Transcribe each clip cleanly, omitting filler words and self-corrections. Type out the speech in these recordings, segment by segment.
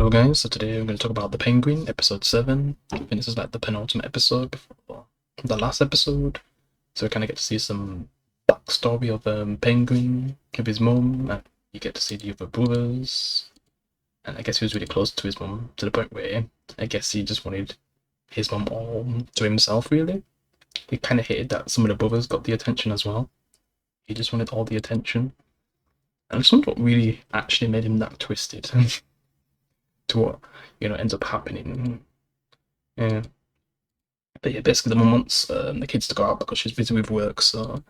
Hello guys, so today we're going to talk about The Penguin, episode 7. I think this is like the penultimate episode before the last episode. So we kind of get to see some backstory of Penguin, of his mum, and you get to see the other brothers. And I guess he was really close to his mum, to the point where I guess he just wanted his mum all to himself, really. He kind of hated that some of the brothers got the attention as well. He just wanted all the attention. And I just wonder what really actually made him that twisted. To what ends up happening. Yeah, but yeah, basically the mum wants the kids to go out because she's busy with work. So,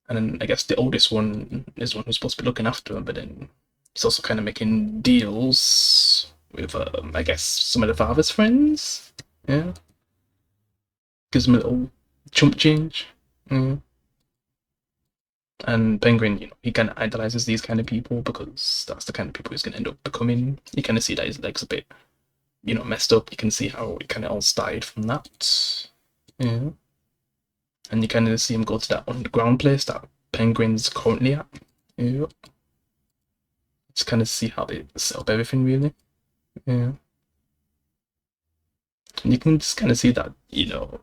and then I guess the oldest one is the one who's supposed to be looking after her, but then he's also kind of making deals with I guess some of the father's friends. Yeah, gives him a little chump change. Yeah. And Penguin, he kind of idolizes these kind of people because that's the kind of people he's going to end up becoming. You kind of see that his leg's a bit, messed up. You can see how it kind of all started from that. Yeah. And you kind of see him go to that underground place that Penguin's currently at. Yeah. Just kind of see how they set up everything, really. Yeah. And you can just kind of see that,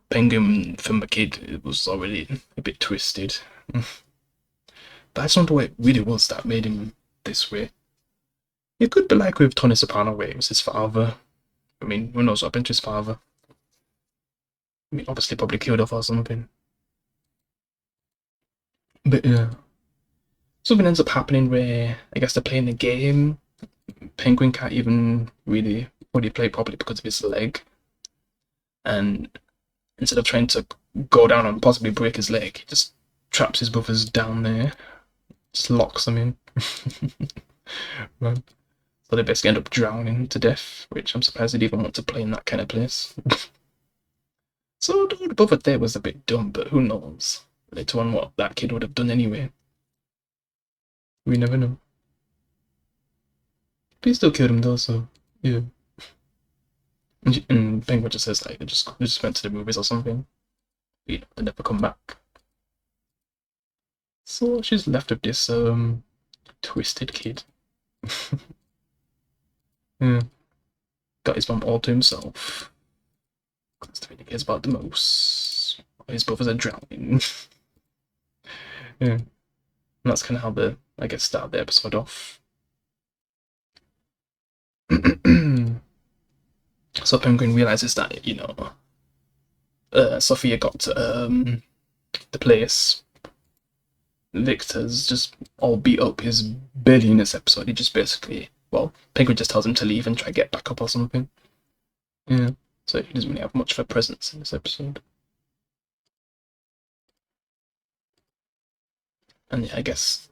Penguin from a kid it was already a bit twisted. But I just wonder what it really was that made him this way. It could be like with Tony Soprano, where it was his father. I mean, who knows what happened to his father? I mean, obviously, probably killed off or something. But yeah, something ends up happening where I guess they're playing a game. Penguin can't even really play properly because of his leg, and instead of trying to go down and possibly break his leg, he just traps his brothers down there, just locks them in. Right. So they basically end up drowning to death, which I'm surprised they'd even want to play in that kind of place. So the brother there was a bit dumb, but who knows? Later on, what that kid would have done anyway. We never know. But he still killed him though, so yeah. And Penguin just says like they just went to the movies or something. They never come back. So she's left with this twisted kid. Yeah. Got his mum all to himself. That's the thing he cares about the most. His brothers are drowning. Yeah. And that's kind of how I guess, start the episode off. So Penguin realizes that, Sophia got the place. Victor's just all beat up. His barely in this episode. He just basically, Penguin just tells him to leave and try to get back up or something. Yeah. So he doesn't really have much of a presence in this episode. And yeah, I guess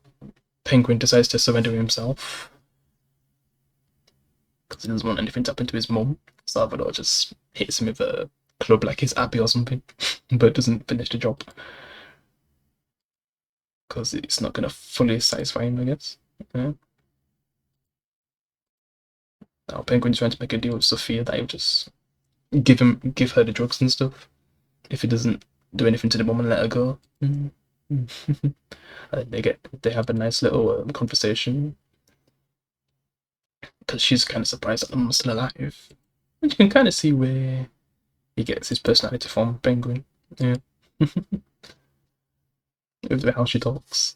Penguin decides to surrender himself because he doesn't want anything to happen to his mum. Salvador just hits him with a club like he's happy or something, but doesn't finish the job because it's not going to fully satisfy him, I guess. Yeah. Now Penguin's trying to make a deal with Sophia that he'll just give her the drugs and stuff if he doesn't do anything to the mum and let her go. They have a nice little conversation because she's kind of surprised that the mum's still alive, and you can kind of see where he gets his personality from, Penguin. Yeah. With how she talks.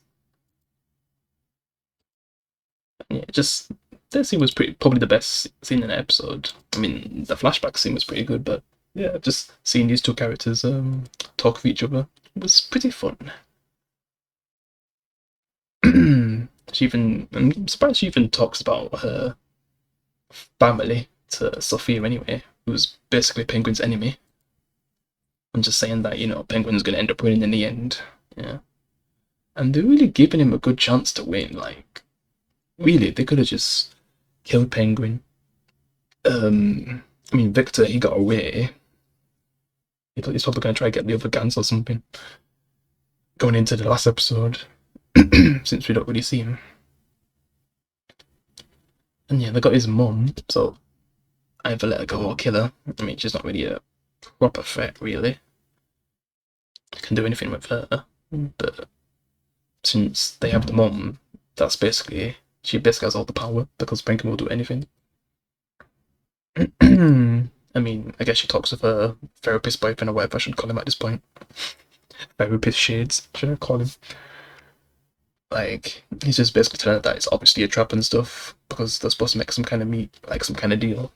Yeah, just that scene was probably the best scene in the episode. I mean, the flashback scene was pretty good, but yeah, just seeing these two characters talk with each other was pretty fun. I'm surprised she even talks about her family to Sophia anyway, who's basically Penguin's enemy. I'm just saying that, Penguin's gonna end up winning in the end. Yeah. And they're really giving him a good chance to win. Like, really, they could have just killed Penguin. I mean, Victor, he got away. He's probably gonna try to get the other guns or something. Going into the last episode, since we don't really see him. And yeah, they got his mum, so either let her go or kill her. I mean, she's not really a proper threat, really. Can do anything with her, but since they have the mum, she basically has all the power because Penguin will do anything. I mean, I guess she talks with her therapist boyfriend or whatever I should call him at this point. Therapist shades, should I call him? Like, he's just basically telling her that it's obviously a trap and stuff because they're supposed to make some kind of meet, like some kind of deal.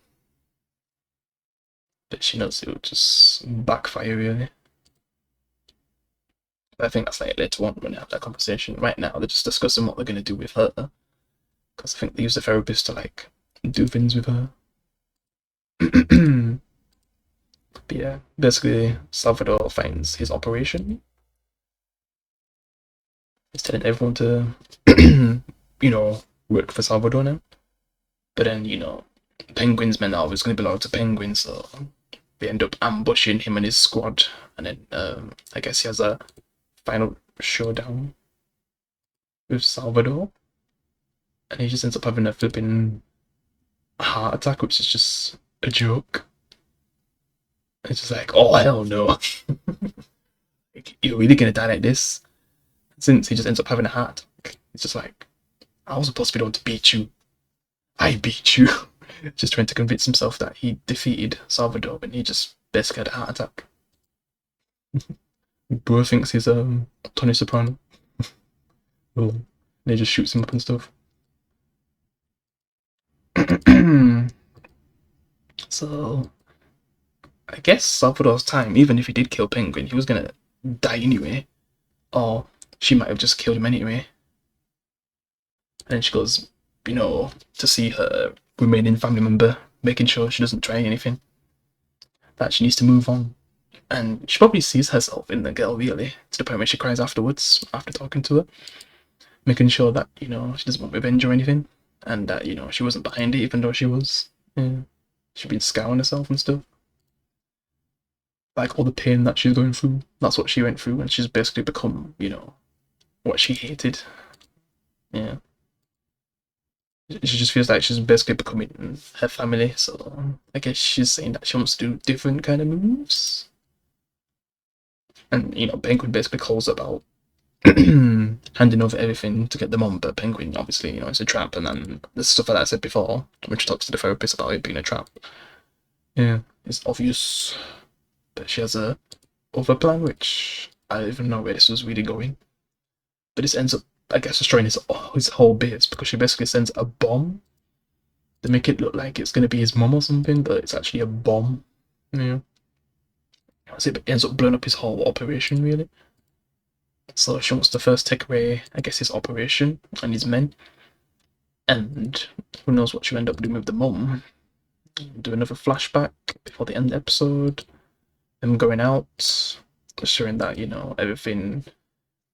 But she knows it would just backfire, really. But I think that's like later on when they have that conversation. Right now, they're just discussing what they're going to do with her. Because I think they use the therapist to, like, do things with her. But yeah, basically, Salvador finds his operation. He's telling everyone to, work for Salvador now. But then, Penguin's men are always going to belong to Penguin, so they end up ambushing him and his squad. And then I guess he has a final showdown with Salvador. And he just ends up having a flipping heart attack, which is just a joke. It's just like, oh, hell no. Like, you're really going to die like this? Since he just ends up having a heart attack. It's just like, I was supposed to be the one to beat you. I beat you. Just trying to convince himself that he defeated Salvador when he just basically had a heart attack. Bro thinks he's Tony Soprano. And he just shoots him up and stuff. So I guess Salvador's time, even if he did kill Penguin, he was gonna die anyway. Or she might have just killed him anyway. And then she goes, to see her remaining family member, making sure she doesn't try anything. That she needs to move on. And she probably sees herself in the girl, really, to the point where she cries afterwards, after talking to her. Making sure that, she doesn't want revenge or anything. And that, she wasn't behind it, even though she was. Yeah. She'd been scouring herself and stuff. Like, all the pain that she's going through, that's what she went through, and she's basically become, what she hated. Yeah. She just feels like she's basically becoming her family, so I guess she's saying that she wants to do different kind of moves. And, Penguin basically calls about handing over everything to get them on, but Penguin, obviously, it's a trap, and then the stuff that I said before, which talks to the therapist about it being a trap. Yeah, it's obvious. But she has a other plan, which I don't even know where this was really going. But this ends up, I guess, destroying his whole base, because she basically sends a bomb to make it look like it's going to be his mum or something, but it's actually a bomb. Yeah. So it ends up blowing up his whole operation, really. So she wants to first take away, I guess, his operation and his men. And who knows what she'll end up doing with the mum. Do another flashback before the end of the episode. Them going out, showing that, everything,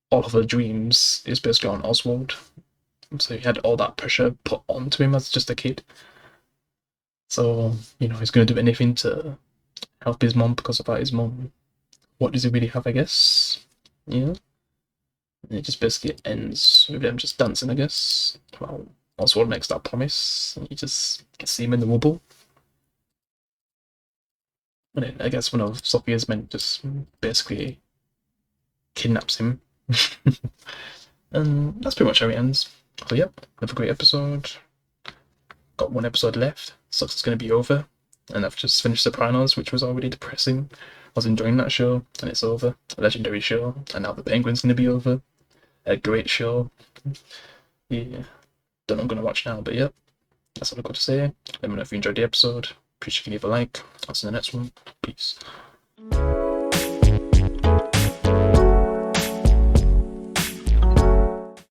all of her dreams is basically on Oswald. So he had all that pressure put onto him as just a kid. So, he's going to do anything to help his mum, because without his mum, what does he really have, I guess? Yeah. And it just basically ends with them just dancing, I guess. Well, Oswald makes that promise, and you just see him in the rubble. And then I guess one of Sophia's men just basically kidnaps him. And that's pretty much how it ends. So yep, another great episode. Got one episode left. Sucks it's going to be over. And I've just finished Sopranos, which was already depressing. I was enjoying that show, and it's over. A legendary show. And now The Penguin's going to be over. A great show. Yeah. Don't know what I'm going to watch now, but yep. That's all I've got to say. Let me know if you enjoyed the episode. Appreciate if you leave a like. I'll see you in the next one. Peace.